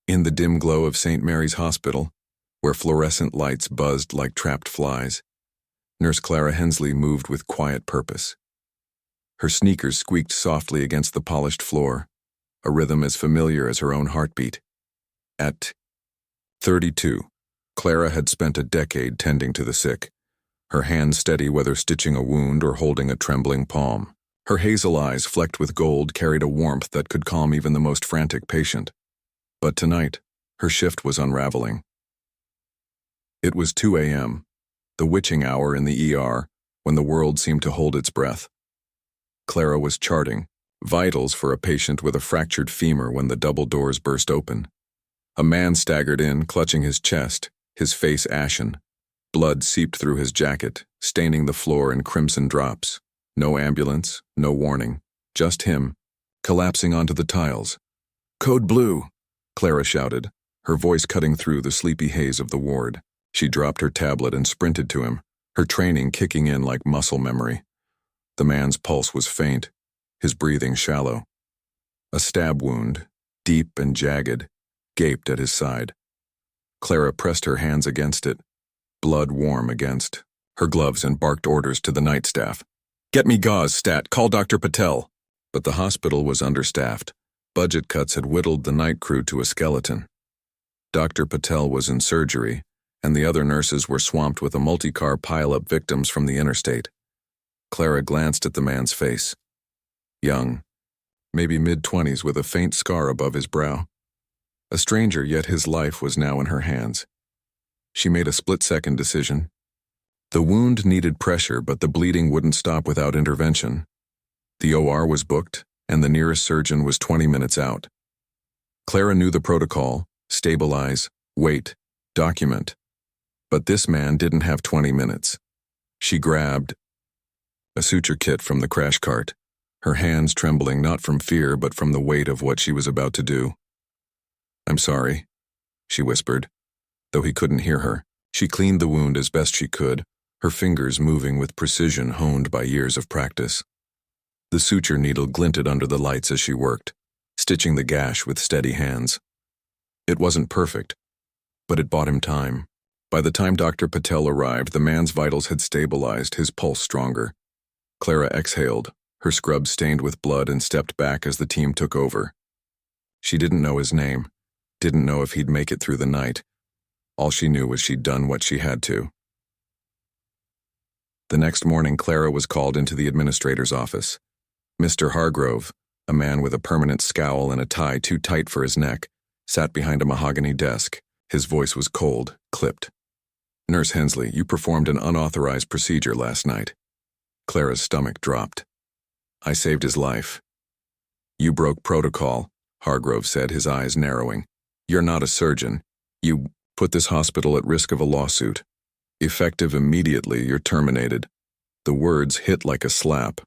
In the dim glow of St. Mary's Hospital, where fluorescent lights buzzed like trapped flies, Nurse Clara Hensley moved with quiet purpose. Her sneakers squeaked softly against the polished floor, a rhythm as familiar as her own heartbeat. At 32, Clara had spent a decade tending to the sick, her hands steady whether stitching a wound or holding a trembling palm. Her hazel eyes, flecked with gold, carried a warmth that could calm even the most frantic patient. But tonight, her shift was unraveling. It was 2 a.m., the witching hour in the ER, when the world seemed to hold its breath. Clara was charting vitals for a patient with a fractured femur when the double doors burst open. A man staggered in, clutching his chest, his face ashen. Blood seeped through his jacket, staining the floor in crimson drops. No ambulance, no warning, just him, collapsing onto the tiles. "Code blue," Clara shouted, her voice cutting through the sleepy haze of the ward. She dropped her tablet and sprinted to him, her training kicking in like muscle memory. The man's pulse was faint, his breathing shallow. A stab wound, deep and jagged, gaped at his side. Clara pressed her hands against it, blood warm against her gloves, and barked orders to the night staff. "Get me gauze, stat, call Dr. Patel." But the hospital was understaffed. Budget cuts had whittled the night crew to a skeleton. Dr. Patel was in surgery, and the other nurses were swamped with a multi-car pile-up victims from the interstate. Clara glanced at the man's face. Young, maybe mid-20s with a faint scar above his brow. A stranger, yet his life was now in her hands. She made a split-second decision. The wound needed pressure, but the bleeding wouldn't stop without intervention. The OR was booked, and the nearest surgeon was 20 minutes out. Clara knew the protocol: stabilize, wait, document. But this man didn't have 20 minutes. She grabbed a suture kit from the crash cart, her hands trembling not from fear but from the weight of what she was about to do. "I'm sorry," she whispered, though he couldn't hear her. She cleaned the wound as best she could, her fingers moving with precision honed by years of practice. The suture needle glinted under the lights as she worked, stitching the gash with steady hands. It wasn't perfect, but it bought him time. By the time Dr. Patel arrived, the man's vitals had stabilized, his pulse stronger. Clara exhaled, her scrub stained with blood, and stepped back as the team took over. She didn't know his name, didn't know if he'd make it through the night. All she knew was she'd done what she had to. The next morning, Clara was called into the administrator's office. Mr. Hargrove, a man with a permanent scowl and a tie too tight for his neck, sat behind a mahogany desk. His voice was cold, clipped. "Nurse Hensley, you performed an unauthorized procedure last night." Clara's stomach dropped. "I saved his life." "You broke protocol," Hargrove said, his eyes narrowing. "You're not a surgeon. You put this hospital at risk of a lawsuit. Effective immediately, you're terminated." The words hit like a slap.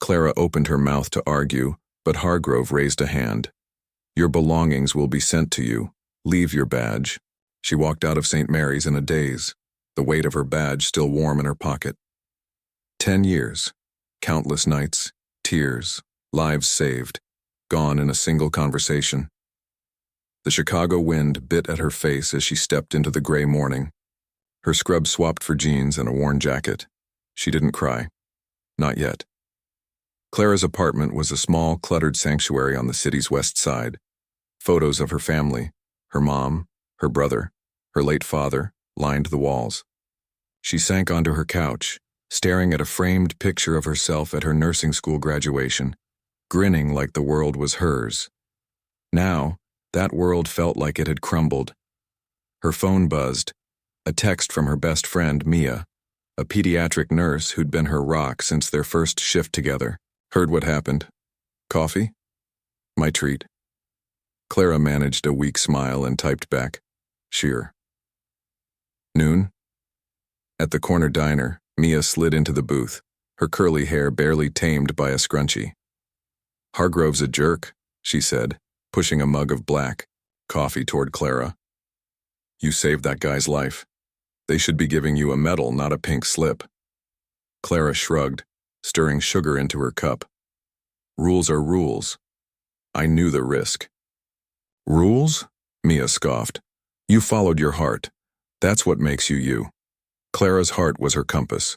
Clara opened her mouth to argue, but Hargrove raised a hand. "Your belongings will be sent to you. Leave your badge." She walked out of St. Mary's in a daze, the weight of her badge still warm in her pocket. 10 years, countless nights, tears, lives saved, gone in a single conversation. The Chicago wind bit at her face as she stepped into the gray morning. Her scrub swapped for jeans and a worn jacket. She didn't cry. Not yet. Clara's apartment was a small, cluttered sanctuary on the city's west side. Photos of her family, her mom, her brother, her late father, lined the walls. She sank onto her couch, staring at a framed picture of herself at her nursing school graduation, grinning like the world was hers. Now, that world felt like it had crumbled. Her phone buzzed, a text from her best friend, Mia, a pediatric nurse who'd been her rock since their first shift together. "Heard what happened. Coffee? My treat." Clara managed a weak smile and typed back, "Sure." Noon? At the corner diner, Mia slid into the booth, her curly hair barely tamed by a scrunchie. "Hargrove's a jerk," she said, pushing a mug of black coffee toward Clara. "You saved that guy's life. They should be giving you a medal, not a pink slip." Clara shrugged, stirring sugar into her cup. "Rules are rules. I knew the risk." "Rules?" Mia scoffed. You followed your heart. That's what makes you you. Clara's heart was her compass.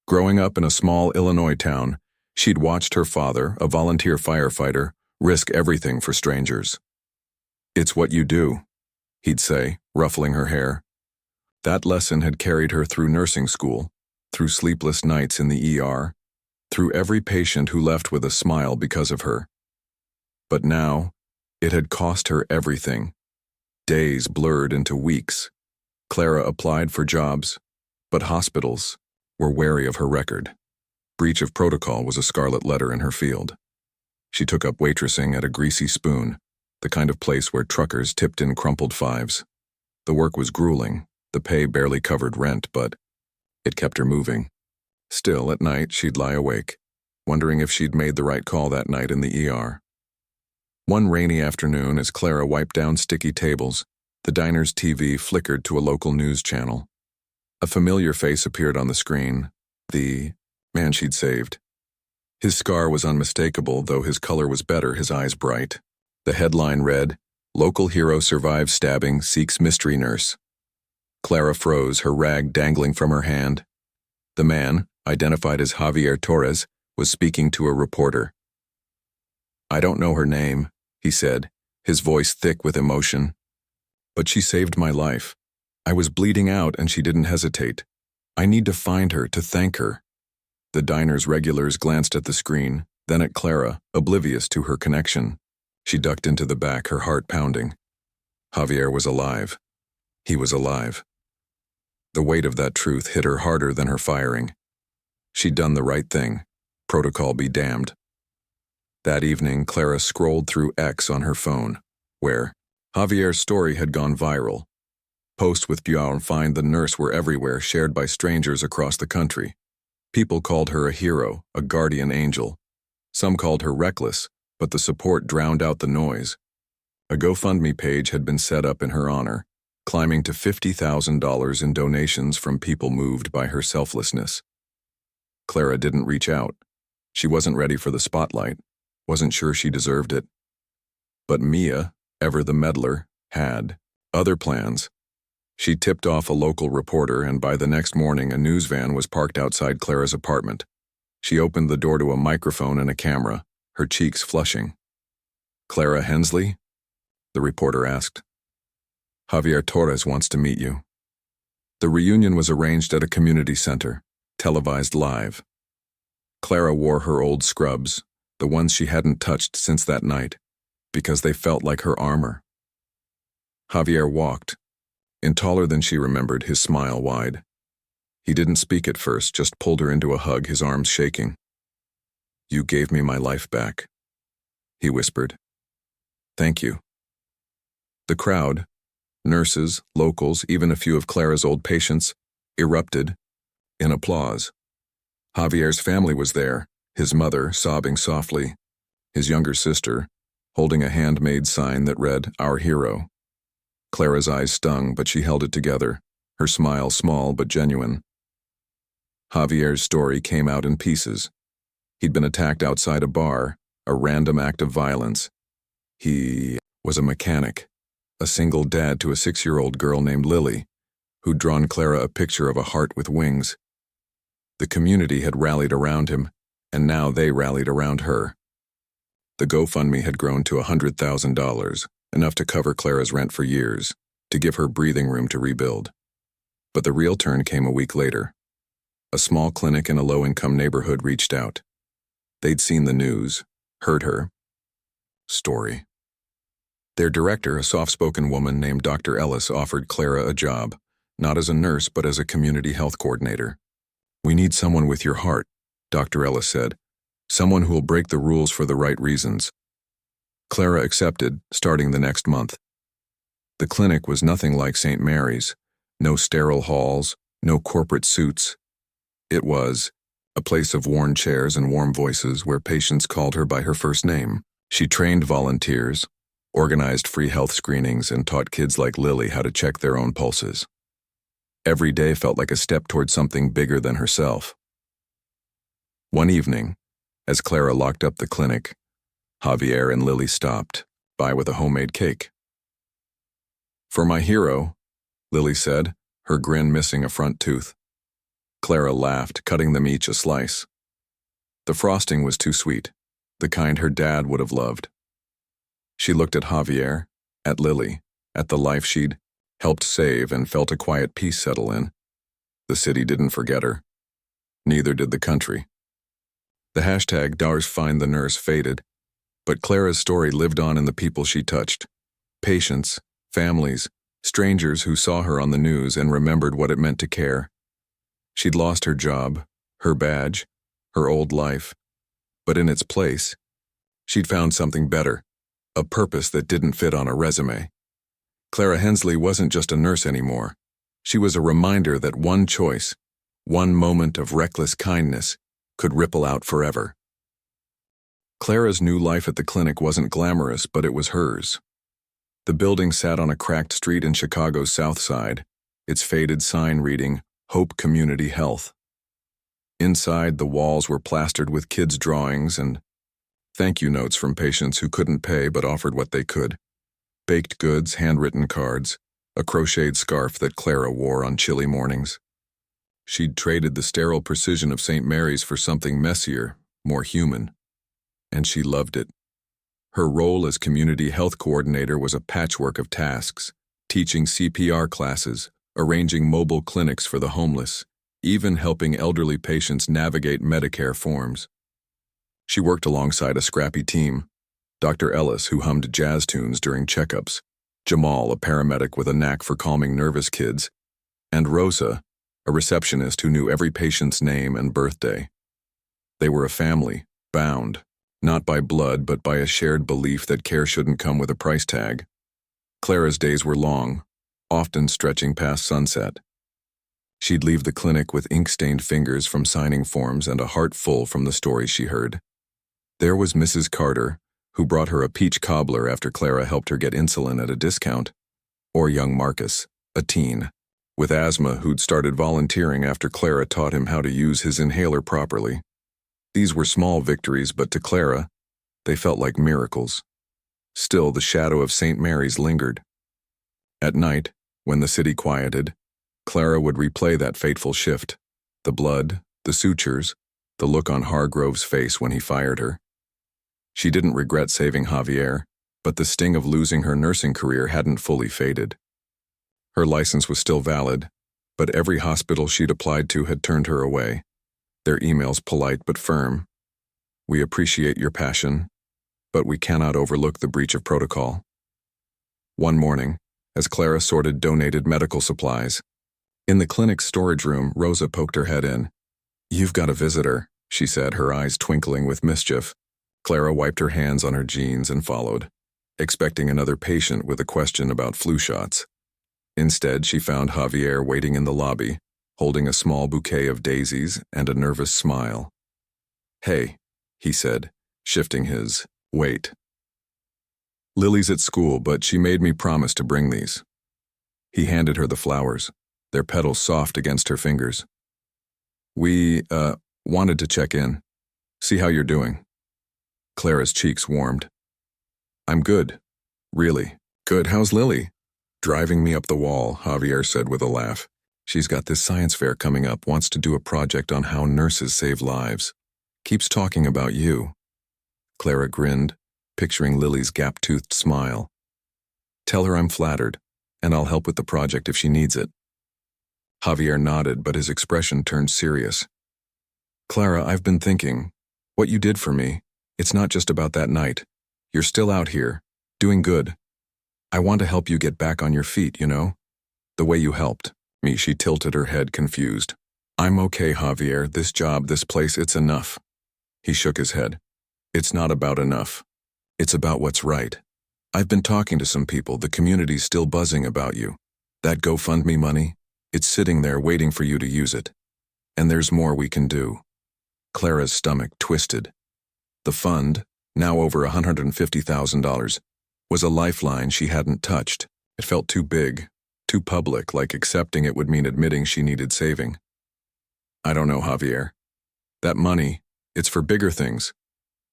Growing up in a small Illinois town, she'd watched her father, a volunteer firefighter, risk everything for strangers. It's what you do, he'd say, ruffling her hair. That lesson had carried her through nursing school, through sleepless nights in the ER, through every patient who left with a smile because of her. But now, it had cost her everything. Days blurred into weeks. Clara applied for jobs, but hospitals were wary of her record. Breach of protocol was a scarlet letter in her field. She took up waitressing at a Greasy Spoon, the kind of place where truckers tipped in crumpled fives. The work was grueling, the pay barely covered rent, but it kept her moving. Still, at night, she'd lie awake, wondering if she'd made the right call that night in the ER. One rainy afternoon, as Clara wiped down sticky tables, the diner's TV flickered to a local news channel. A familiar face appeared on the screen, the man she'd saved. His scar was unmistakable, though his color was better, his eyes bright. The headline read, "Local hero survives stabbing, seeks mystery nurse." Clara froze, her rag dangling from her hand. The man, identified as Javier Torres, was speaking to a reporter. "I don't know her name," he said, his voice thick with emotion. "But she saved my life. I was bleeding out and she didn't hesitate. I need to find her, to thank her." The diner's regulars glanced at the screen, then at Clara, oblivious to her connection. She ducked into the back, her heart pounding. Javier was alive. He was alive. The weight of that truth hit her harder than her firing. She'd done the right thing. Protocol be damned. That evening, Clara scrolled through X on her phone, where Javier's story had gone viral. Posts with Jamal find the nurse were everywhere, shared by strangers across the country. People called her a hero, a guardian angel. Some called her reckless, but the support drowned out the noise. A GoFundMe page had been set up in her honor, climbing to $50,000 in donations from people moved by her selflessness. Clara didn't reach out. She wasn't ready for the spotlight, wasn't sure she deserved it. But Mia, ever the meddler, had other plans. She tipped off a local reporter, and by the next morning a news van was parked outside Clara's apartment. She opened the door to a microphone and a camera, her cheeks flushing. "Clara Hensley?" the reporter asked. "Javier Torres wants to meet you." The reunion was arranged at a community center, televised live. Clara wore her old scrubs, the ones she hadn't touched since that night, because they felt like her armor. Javier walked, in taller than she remembered, his smile wide. He didn't speak at first, just pulled her into a hug, his arms shaking. "You gave me my life back," he whispered. "Thank you." The crowd, nurses, locals, even a few of Clara's old patients, erupted in applause. Javier's family was there, his mother sobbing softly, his younger sister holding a handmade sign that read, "Our hero." Clara's eyes stung, but she held it together, her smile small but genuine. Javier's story came out in pieces. He'd been attacked outside a bar, a random act of violence. He was a mechanic, a single dad to a 6-year-old girl named Lily, who'd drawn Clara a picture of a heart with wings. The community had rallied around him, and now they rallied around her. The GoFundMe had grown to $100,000, enough to cover Clara's rent for years, to give her breathing room to rebuild. But the real turn came a week later. A small clinic in a low-income neighborhood reached out. They'd seen the news, heard her story. Their director, a soft-spoken woman named Dr. Ellis, offered Clara a job, not as a nurse but as a community health coordinator. "We need someone with your heart," Dr. Ellis said. "Someone who'll break the rules for the right reasons." Clara accepted, starting the next month. The clinic was nothing like St. Mary's. No sterile halls, no corporate suits. It was a place of worn chairs and warm voices where patients called her by her first name. She trained volunteers, organized free health screenings, and taught kids like Lily how to check their own pulses. Every day felt like a step toward something bigger than herself. One evening, as Clara locked up the clinic, Javier and Lily stopped by with a homemade cake. For my hero, Lily said, her grin missing a front tooth. Clara laughed, cutting them each a slice. The frosting was too sweet, the kind her dad would have loved. She looked at Javier, at Lily, at the life she'd helped save, and felt a quiet peace settle in. The city didn't forget her. Neither did the country. The hashtag #DarsFindTheNurse faded, but Clara's story lived on in the people she touched. Patients, families, strangers who saw her on the news and remembered what it meant to care. She'd lost her job, her badge, her old life, but in its place, she'd found something better, a purpose that didn't fit on a resume. Clara Hensley wasn't just a nurse anymore. She was a reminder that one choice, one moment of reckless kindness, could ripple out forever. Clara's new life at the clinic wasn't glamorous, but it was hers. The building sat on a cracked street in Chicago's South Side, its faded sign reading, Hope Community Health. Inside, the walls were plastered with kids' drawings and thank you notes from patients who couldn't pay but offered what they could. Baked goods, handwritten cards, a crocheted scarf that Clara wore on chilly mornings. She'd traded the sterile precision of St. Mary's for something messier, more human. And she loved it. Her role as community health coordinator was a patchwork of tasks, teaching CPR classes, arranging mobile clinics for the homeless, even helping elderly patients navigate Medicare forms. She worked alongside a scrappy team, Dr. Ellis, who hummed jazz tunes during checkups, Jamal, a paramedic with a knack for calming nervous kids, and Rosa, a receptionist who knew every patient's name and birthday. They were a family, bound, not by blood but by a shared belief that care shouldn't come with a price tag. Clara's days were long, often stretching past sunset. She'd leave the clinic with ink-stained fingers from signing forms and a heart full from the stories she heard. There was Mrs. Carter, who brought her a peach cobbler after Clara helped her get insulin at a discount, or young Marcus, a teen, with asthma who'd started volunteering after Clara taught him how to use his inhaler properly. These were small victories, but to Clara, they felt like miracles. Still, the shadow of St. Mary's lingered. At night, when the city quieted, Clara would replay that fateful shift, the blood, the sutures, the look on Hargrove's face when he fired her. She didn't regret saving Javier, but the sting of losing her nursing career hadn't fully faded. Her license was still valid, but every hospital she'd applied to had turned her away, their emails polite but firm. We appreciate your passion, but we cannot overlook the breach of protocol. One morning, as Clara sorted donated medical supplies, in the clinic's storage room, Rosa poked her head in. "You've got a visitor," she said, her eyes twinkling with mischief. Clara wiped her hands on her jeans and followed, expecting another patient with a question about flu shots. Instead, she found Javier waiting in the lobby, holding a small bouquet of daisies and a nervous smile. "Hey," he said, shifting his weight. "Lily's at school, but she made me promise to bring these." He handed her the flowers, their petals soft against her fingers. "We, wanted to check in, see how you're doing." Clara's cheeks warmed. "I'm good. Really, good. How's Lily?" "Driving me up the wall," Javier said with a laugh. "She's got this science fair coming up, wants to do a project on how nurses save lives. Keeps talking about you." Clara grinned, picturing Lily's gap-toothed smile. "Tell her I'm flattered, and I'll help with the project if she needs it." Javier nodded, but his expression turned serious. "Clara, I've been thinking, what you did for me, it's not just about that night. You're still out here, doing good. I want to help you get back on your feet, you know? The way you helped me." She tilted her head, confused. "I'm okay, Javier. This job, this place, it's enough." He shook his head. "It's not about enough. It's about what's right. I've been talking to some people. The community's still buzzing about you. That GoFundMe money, it's sitting there waiting for you to use it. And there's more we can do." Clara's stomach twisted. The fund, now over $150,000, was a lifeline she hadn't touched. It felt too big, too public, like accepting it would mean admitting she needed saving. "I don't know, Javier. That money, it's for bigger things.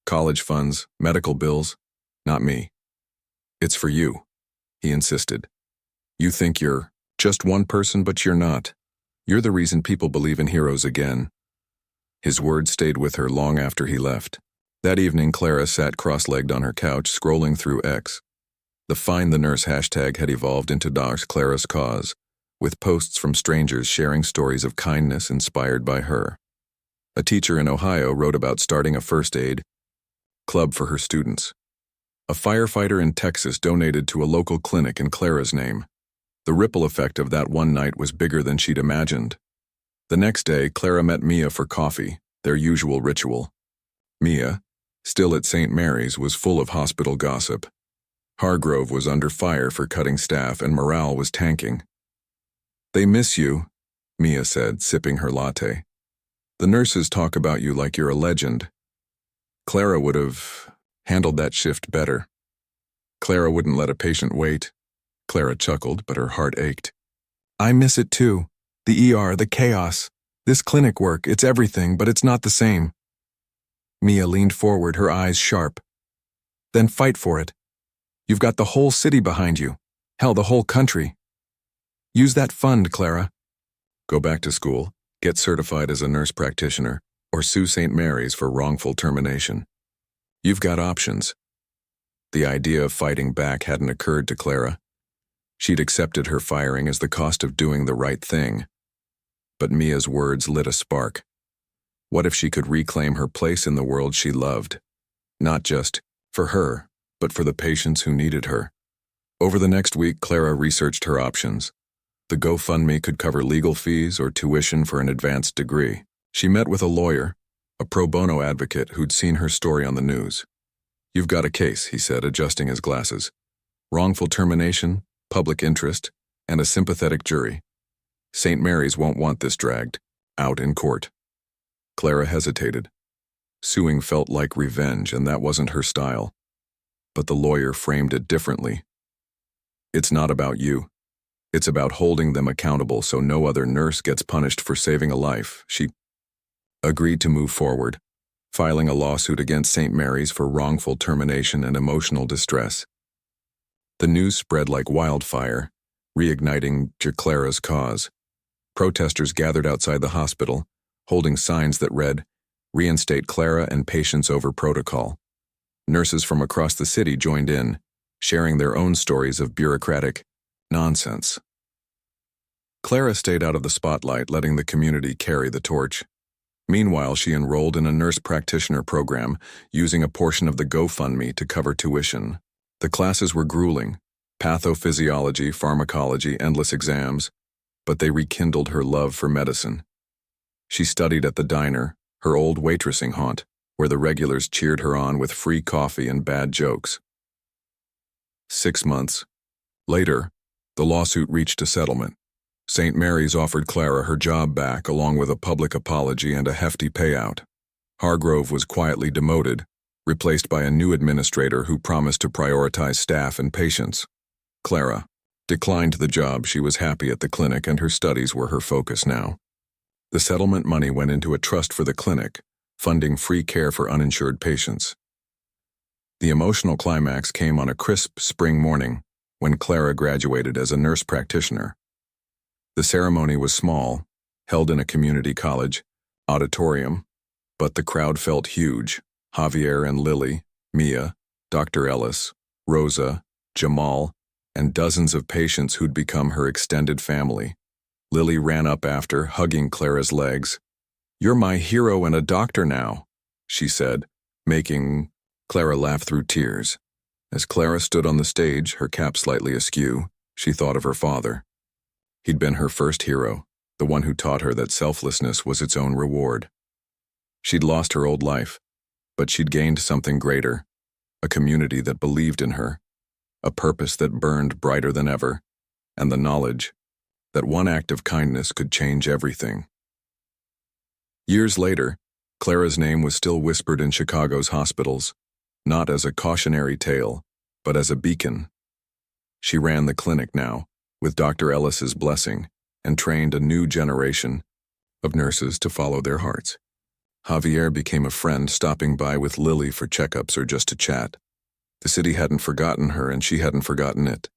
College funds, medical bills, not me. It's for you," he insisted. You think you're just one person, but you're not. You're the reason people believe in heroes again." His words stayed with her long after he left. That evening, Clara sat cross-legged on her couch, scrolling through X. The Find the Nurse hashtag had evolved into Clara's cause, with posts from strangers sharing stories of kindness inspired by her. A teacher in Ohio wrote about starting a first aid club for her students. A firefighter in Texas donated to a local clinic in Clara's name. The ripple effect of that one night was bigger than she'd imagined. The next day, Clara met Mia for coffee, their usual ritual. Mia, still at St. Mary's, was full of hospital gossip. Hargrove was under fire for cutting staff and morale was tanking. "They miss you," Mia said, sipping her latte. "The nurses talk about you like you're a legend." Clara would have handled that shift better. Clara wouldn't let a patient wait. Clara chuckled, but her heart ached. "I miss it too. The ER, the chaos. This clinic work, it's everything, but it's not the same." Mia leaned forward, her eyes sharp. "Then fight for it. You've got the whole city behind you. Hell, the whole country. Use that fund, Clara. Go back to school, get certified as a nurse practitioner, or sue St. Mary's for wrongful termination. You've got options." The idea of fighting back hadn't occurred to Clara. She'd accepted her firing as the cost of doing the right thing. But Mia's words lit a spark. What if she could reclaim her place in the world she loved? Not just for her, but for the patients who needed her. Over the next week, Clara researched her options. The GoFundMe could cover legal fees or tuition for an advanced degree. She met with a lawyer, a pro bono advocate who'd seen her story on the news. "You've got a case," he said, adjusting his glasses. "Wrongful termination, public interest, and a sympathetic jury. St. Mary's won't want this dragged out in court." Clara hesitated. Suing felt like revenge, and that wasn't her style. But the lawyer framed it differently. "It's not about you. It's about holding them accountable so no other nurse gets punished for saving a life." She agreed to move forward, filing a lawsuit against St. Mary's for wrongful termination and emotional distress. The news spread like wildfire, reigniting Clara's cause. Protesters gathered outside the hospital, holding signs that read, "Reinstate Clara and patients over protocol." Nurses from across the city joined in, sharing their own stories of bureaucratic nonsense. Clara stayed out of the spotlight, letting the community carry the torch. Meanwhile, she enrolled in a nurse practitioner program, using a portion of the GoFundMe to cover tuition. The classes were grueling: pathophysiology, pharmacology, endless exams, but they rekindled her love for medicine. She studied at the diner, her old waitressing haunt, where the regulars cheered her on with free coffee and bad jokes. 6 months later, the lawsuit reached a settlement. St. Mary's offered Clara her job back, along with a public apology and a hefty payout. Hargrove was quietly demoted, replaced by a new administrator who promised to prioritize staff and patients. Clara declined the job. She was happy at the clinic, and her studies were her focus now. The settlement money went into a trust for the clinic, funding free care for uninsured patients. The emotional climax came on a crisp spring morning when Clara graduated as a nurse practitioner. The ceremony was small, held in a community college auditorium, but the crowd felt huge. Javier and Lily, Mia, Dr. Ellis, Rosa, Jamal, and dozens of patients who'd become her extended family. Lily ran up after, hugging Clara's legs. "You're my hero and a doctor now," she said, making Clara laugh through tears. As Clara stood on the stage, her cap slightly askew, she thought of her father. He'd been her first hero, the one who taught her that selflessness was its own reward. She'd lost her old life, but she'd gained something greater, a community that believed in her, a purpose that burned brighter than ever, and the knowledge that one act of kindness could change everything. Years later, Clara's name was still whispered in Chicago's hospitals, not as a cautionary tale, but as a beacon. She ran the clinic now, with Dr. Ellis's blessing, and trained a new generation of nurses to follow their hearts. Javier became a friend, stopping by with Lily for checkups or just to chat. The city hadn't forgotten her, and she hadn't forgotten it.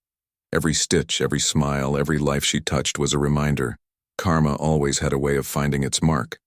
Every stitch, every smile, every life she touched was a reminder. Karma always had a way of finding its mark.